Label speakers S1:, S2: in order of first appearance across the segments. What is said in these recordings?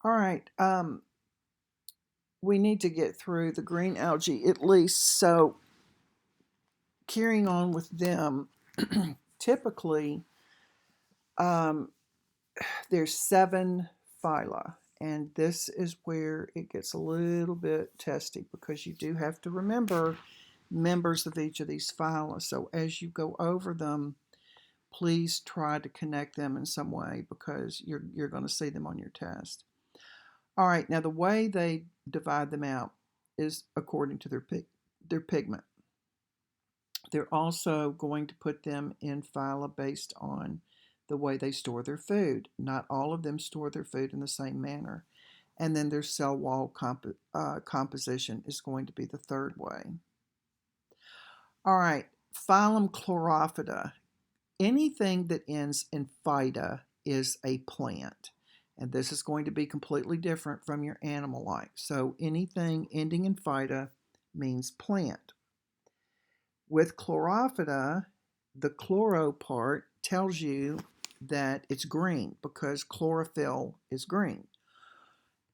S1: All right. We need to get through the green algae at least. So, carrying on with them, typically um, there's 7 phyla, and this is where it gets a little bit testy because you do have to remember members of each of these phyla. So, as you go over them, please try to connect them in some way because you're going to see them on your test. All right, now the way they divide them out is according to their pigment. They're also going to put them in phyla based on the way they store their food. Not all of them store their food in the same manner. And then their cell wall composition is going to be the third way. All right, phylum Chlorophyta. Anything that ends in phyta is a plant. And this is going to be completely different from your animal like. So anything ending in phyta means plant. With chlorophyta, the chloro part tells you that it's green because chlorophyll is green.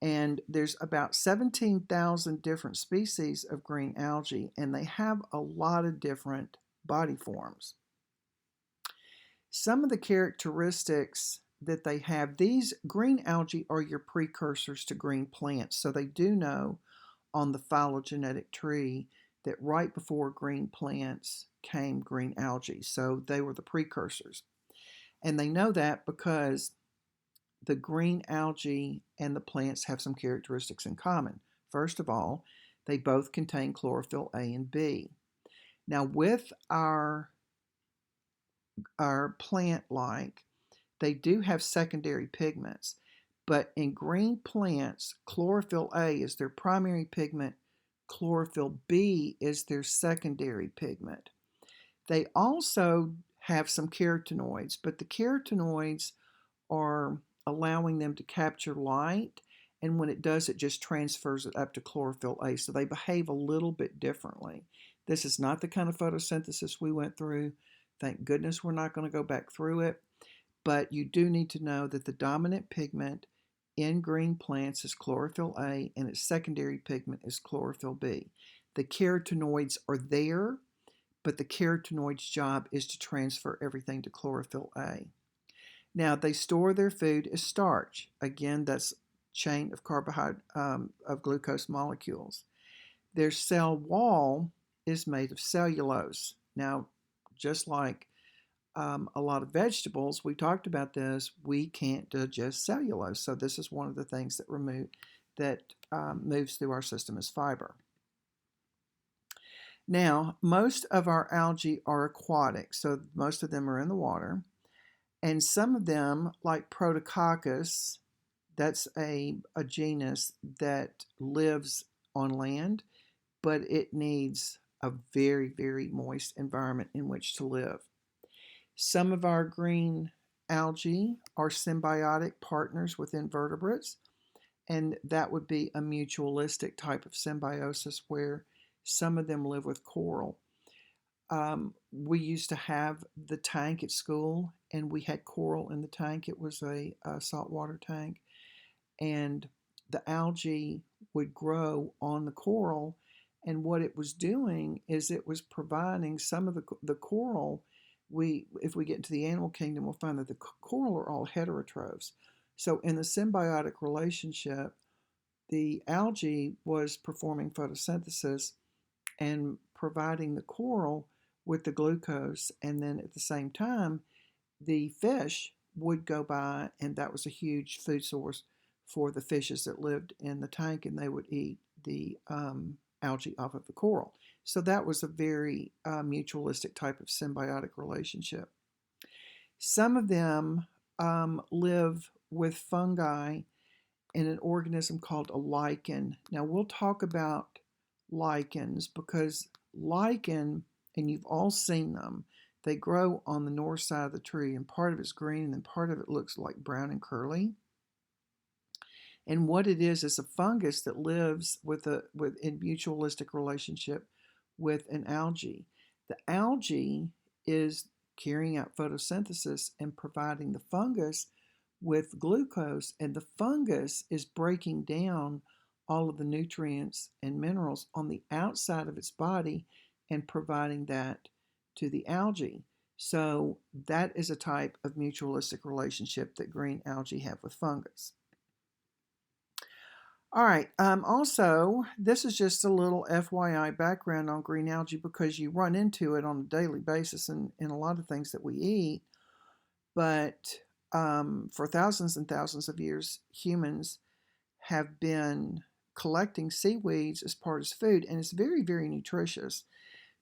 S1: And there's about 17,000 different species of green algae, and they have a lot of different body forms. Some of the characteristics that they have, these green algae are your precursors to green plants. So they do know on the phylogenetic tree that right before green plants came green algae. So they were the precursors. And they know that because the green algae and the plants have some characteristics in common. First of all, they both contain chlorophyll A and B. Now, with our plant like, they do have secondary pigments, but in green plants, chlorophyll A is their primary pigment, chlorophyll B is their secondary pigment. They also have some carotenoids, but the carotenoids are allowing them to capture light, and when it does, it just transfers it up to chlorophyll A, so they behave a little bit differently. This is not the kind of photosynthesis we went through. Thank goodness we're not going to go back through it, but you do need to know that the dominant pigment in green plants is chlorophyll A and its secondary pigment is chlorophyll B. The carotenoids are there, but the carotenoid's job is to transfer everything to chlorophyll A. Now, they store their food as starch. Again, that's chain of of glucose molecules. Their cell wall is made of cellulose. Now, just like a lot of vegetables, we talked about this, we can't digest cellulose. So this is one of the things that moves through our system as fiber. Now, most of our algae are aquatic, so most of them are in the water. And some of them, like Protococcus, that's a genus that lives on land, but it needs a very, very moist environment in which to live. Some of our green algae are symbiotic partners with invertebrates, and that would be a mutualistic type of symbiosis where some of them live with coral. We used to have the tank at school, and we had coral in the tank. It was a saltwater tank, and the algae would grow on the coral. And what it was doing is it was providing some of the coral. If we get into the animal kingdom, we'll find that the coral are all heterotrophs. So in the symbiotic relationship, the algae was performing photosynthesis and providing the coral with the glucose, and then at the same time, the fish would go by, and that was a huge food source for the fishes that lived in the tank, and they would eat the algae off of the coral. So that was a very mutualistic type of symbiotic relationship. Some of them live with fungi in an organism called a lichen. Now, we'll talk about lichens because lichen, and you've all seen them, they grow on the north side of the tree, and part of it's green and then part of it looks like brown and curly. And what it is a fungus that lives in mutualistic relationship with an algae. The algae is carrying out photosynthesis and providing the fungus with glucose, and the fungus is breaking down all of the nutrients and minerals on the outside of its body and providing that to the algae. So that is a type of mutualistic relationship that green algae have with fungus. All right. Also, this is just a little FYI background on green algae because you run into it on a daily basis in a lot of things that we eat. But for thousands and thousands of years, humans have been collecting seaweeds as part of food, and it's very, very nutritious.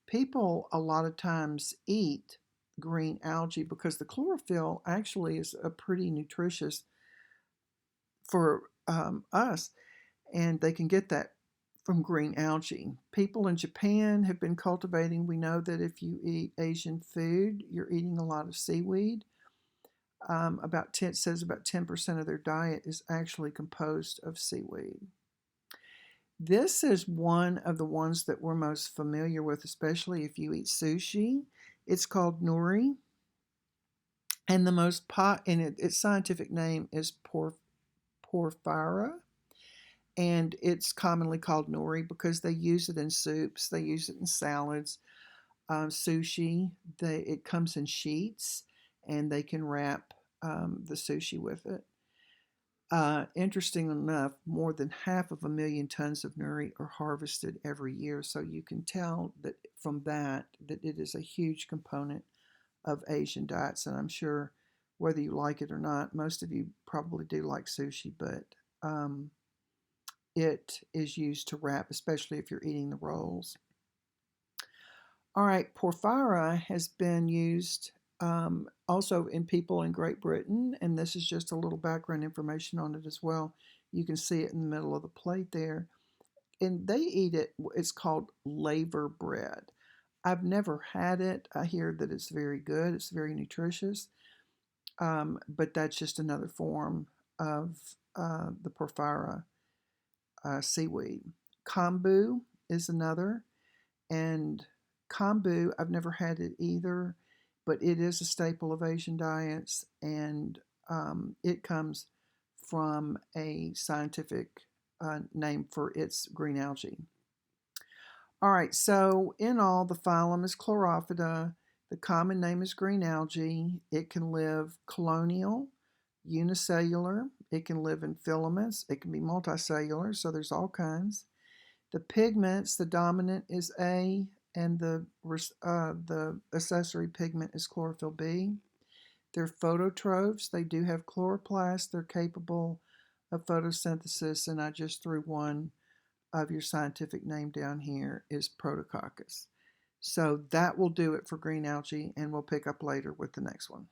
S1: People a lot of times eat green algae because the chlorophyll actually is a pretty nutritious for us, and they can get that from green algae. People in Japan have been cultivating. We know that if you eat Asian food, you're eating a lot of seaweed. About 10 says about 10% of their diet is actually composed of seaweed. This is one of the ones that we're most familiar with, especially if you eat sushi. It's called nori, and its scientific name is porphyra, and it's commonly called nori because they use it in soups, they use it in salads, sushi. It comes in sheets, and they can wrap the sushi with it. Interesting enough, more than 500,000 tons of nori are harvested every year. So you can tell that from that it is a huge component of Asian diets. And I'm sure whether you like it or not, most of you probably do like sushi, but it is used to wrap, especially if you're eating the rolls. All right, porphyra has been used also in people in Great Britain, and this is just a little background information on it as well. You can see it in the middle of the plate there. And they eat it, it's called laver bread. I've never had it. I hear that it's very good, it's very nutritious, but that's just another form of the porphyra seaweed. Kombu is another. And kombu, I've never had it either, but it is a staple of Asian diets, and it comes from a scientific name for its green algae. All right, so in all, the phylum is Chlorophyta. The common name is green algae. It can live colonial, unicellular. It can live in filaments. It can be multicellular, so there's all kinds. The pigments, the dominant is A, and the accessory pigment is chlorophyll B. They're phototrophs. They do have chloroplasts. They're capable of photosynthesis, and I just threw one of your scientific name down here is Protococcus. So that will do it for green algae, and we'll pick up later with the next one.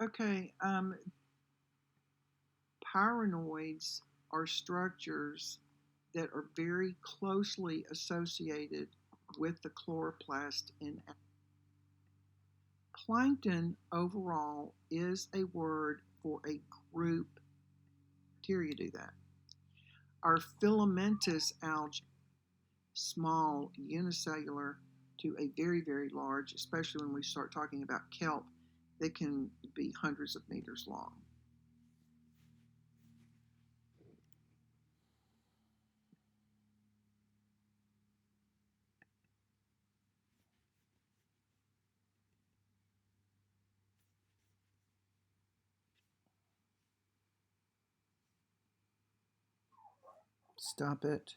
S1: Okay, Pyrenoids are structures that are very closely associated with the chloroplast in plankton. Overall is a word for a group bacteria do that. Our filamentous algae, small, unicellular to a very, very large, especially when we start talking about kelp, they can be hundreds of meters long. Stop it.